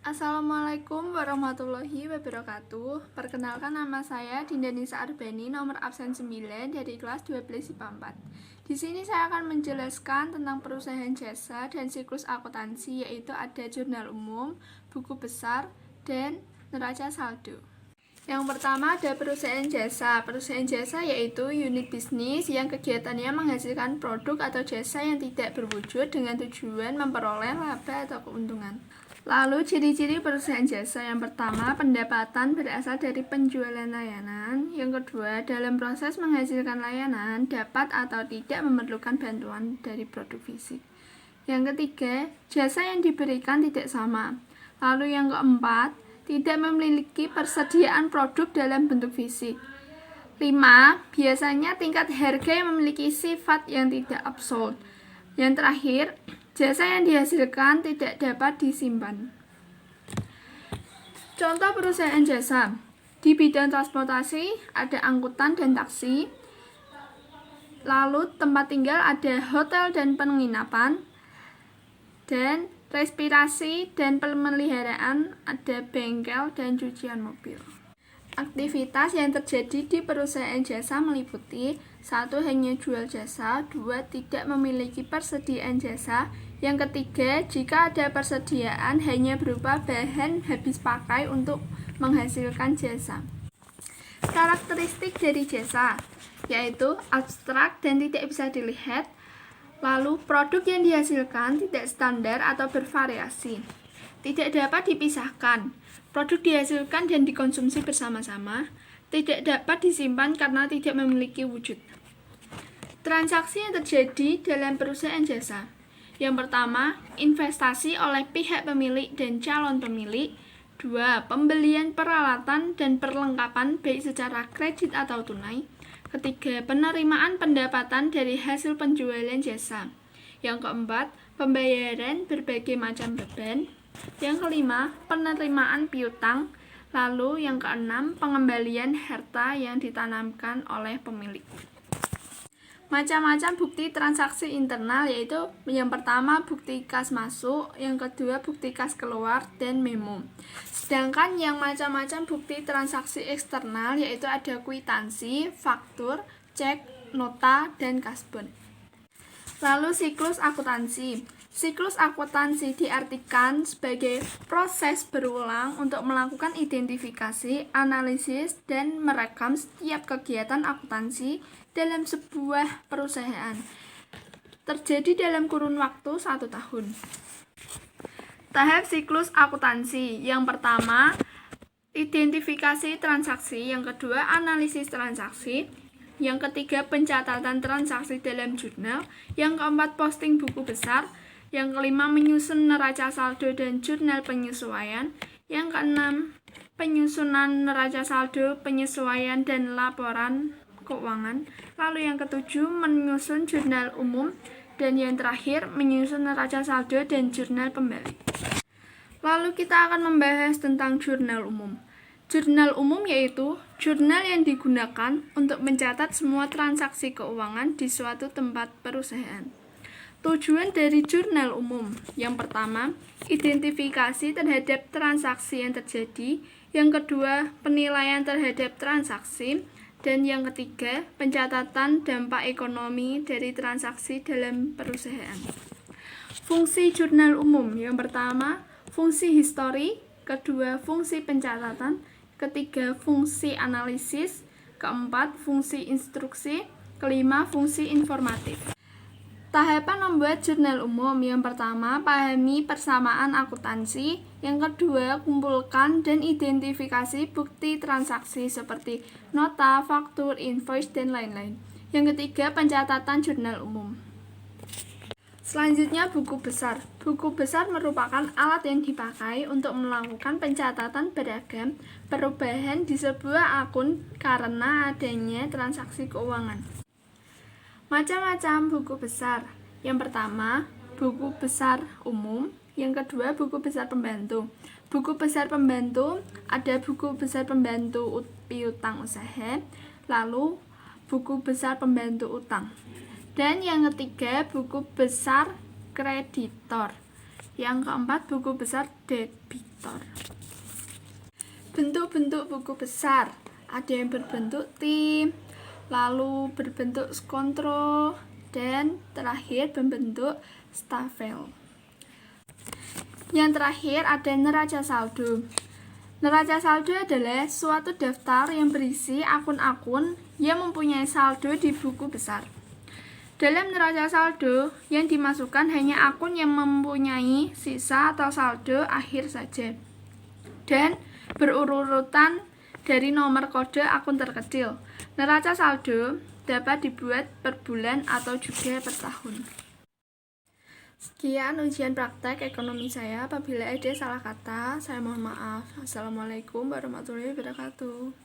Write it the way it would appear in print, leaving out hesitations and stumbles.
Assalamualaikum warahmatullahi wabarakatuh. Perkenalkan, nama saya Dinda Nisa Arbani, nomor absen 9 dari kelas 12 IPA 4. Di sini saya akan menjelaskan tentang perusahaan jasa dan siklus akuntansi, yaitu ada jurnal umum, buku besar, dan neraca saldo. Yang pertama ada perusahaan jasa. Perusahaan jasa yaitu unit bisnis yang kegiatannya menghasilkan produk atau jasa yang tidak berwujud dengan tujuan memperoleh laba atau keuntungan. Lalu ciri-ciri perusahaan jasa: yang pertama, pendapatan berasal dari penjualan layanan. Yang kedua, dalam proses menghasilkan layanan dapat atau tidak memerlukan bantuan dari produk fisik. Yang ketiga, jasa yang diberikan tidak sama. Lalu yang keempat, tidak memiliki persediaan produk dalam bentuk fisik. 5. Biasanya tingkat harga yang memiliki sifat yang tidak absolut. Yang terakhir, jasa yang dihasilkan tidak dapat disimpan. Contoh perusahaan jasa: di bidang transportasi ada angkutan dan taksi. Lalu tempat tinggal ada hotel dan penginapan. Dan respirasi dan pemeliharaan ada bengkel dan cucian mobil. Aktivitas yang terjadi di perusahaan jasa meliputi: 1. Hanya jual jasa. 2. Tidak memiliki persediaan jasa. Yang ketiga, jika ada persediaan, hanya berupa bahan habis pakai untuk menghasilkan jasa. Karakteristik dari jasa yaitu abstrak dan tidak bisa dilihat. Lalu produk yang dihasilkan tidak standar atau bervariasi. Tidak dapat dipisahkan. Produk dihasilkan dan dikonsumsi bersama-sama. Tidak dapat disimpan karena tidak memiliki wujud. Transaksi yang terjadi dalam perusahaan jasa: yang pertama, investasi oleh pihak pemilik dan calon pemilik. 2. Pembelian peralatan dan perlengkapan baik secara kredit atau tunai. Ketiga, penerimaan pendapatan dari hasil penjualan jasa. Yang keempat, pembayaran berbagai macam beban. Yang kelima, penerimaan piutang. Lalu yang keenam, pengembalian harta yang ditanamkan oleh pemilik. Macam-macam bukti transaksi internal yaitu: yang pertama, bukti kas masuk. Yang kedua, bukti kas keluar dan memo. Sedangkan yang macam-macam bukti transaksi eksternal yaitu ada kwitansi, faktur, cek, nota, dan kasbon. Lalu siklus akuntansi. Siklus akuntansi diartikan sebagai proses berulang untuk melakukan identifikasi, analisis, dan merekam setiap kegiatan akuntansi dalam sebuah perusahaan. Terjadi dalam kurun waktu 1 tahun. Tahap siklus akuntansi: yang pertama, identifikasi transaksi. Yang kedua, analisis transaksi. Yang ketiga, pencatatan transaksi dalam jurnal. Yang keempat, posting buku besar. Yang kelima, menyusun neraca saldo dan jurnal penyesuaian. Yang keenam, penyusunan neraca saldo, penyesuaian, dan laporan keuangan. Lalu yang ketujuh, menyusun jurnal umum. Dan yang terakhir, menyusun neraca saldo dan jurnal pembalik. Lalu kita akan membahas tentang jurnal umum. Jurnal umum yaitu jurnal yang digunakan untuk mencatat semua transaksi keuangan di suatu tempat perusahaan. Tujuan dari jurnal umum: yang pertama, identifikasi terhadap transaksi yang terjadi. Yang kedua, penilaian terhadap transaksi. Dan yang ketiga, pencatatan dampak ekonomi dari transaksi dalam perusahaan. Fungsi jurnal umum: yang pertama, fungsi histori. Kedua, fungsi pencatatan. Ketiga, fungsi analisis. Keempat, fungsi instruksi. Kelima, fungsi informatif. Tahapan membuat jurnal umum: yang pertama, pahami persamaan akuntansi. Yang kedua, kumpulkan dan identifikasi bukti transaksi seperti nota, faktur, invoice, dan lain-lain. Yang ketiga, pencatatan jurnal umum. Selanjutnya, buku besar. Buku besar merupakan alat yang dipakai untuk melakukan pencatatan beragam perubahan di sebuah akun karena adanya transaksi keuangan. Macam-macam buku besar: yang pertama, buku besar umum. Yang kedua, buku besar pembantu. Buku besar pembantu ada buku besar pembantu piutang usaha, lalu buku besar pembantu utang. Dan yang ketiga, buku besar kreditor. Yang keempat, buku besar debitor. Bentuk-bentuk buku besar, ada yang berbentuk tim, lalu berbentuk skontro, dan terakhir berbentuk stafel. Yang terakhir ada neraca saldo. Neraca saldo adalah suatu daftar yang berisi akun-akun yang mempunyai saldo di buku besar. Dalam neraca saldo, yang dimasukkan hanya akun yang mempunyai sisa atau saldo akhir saja, dan berurutan dari nomor kode akun terkecil. Neraca saldo dapat dibuat per bulan atau juga per tahun. Sekian ujian praktek ekonomi saya. Apabila ada salah kata, saya mohon maaf. Assalamualaikum warahmatullahi wabarakatuh.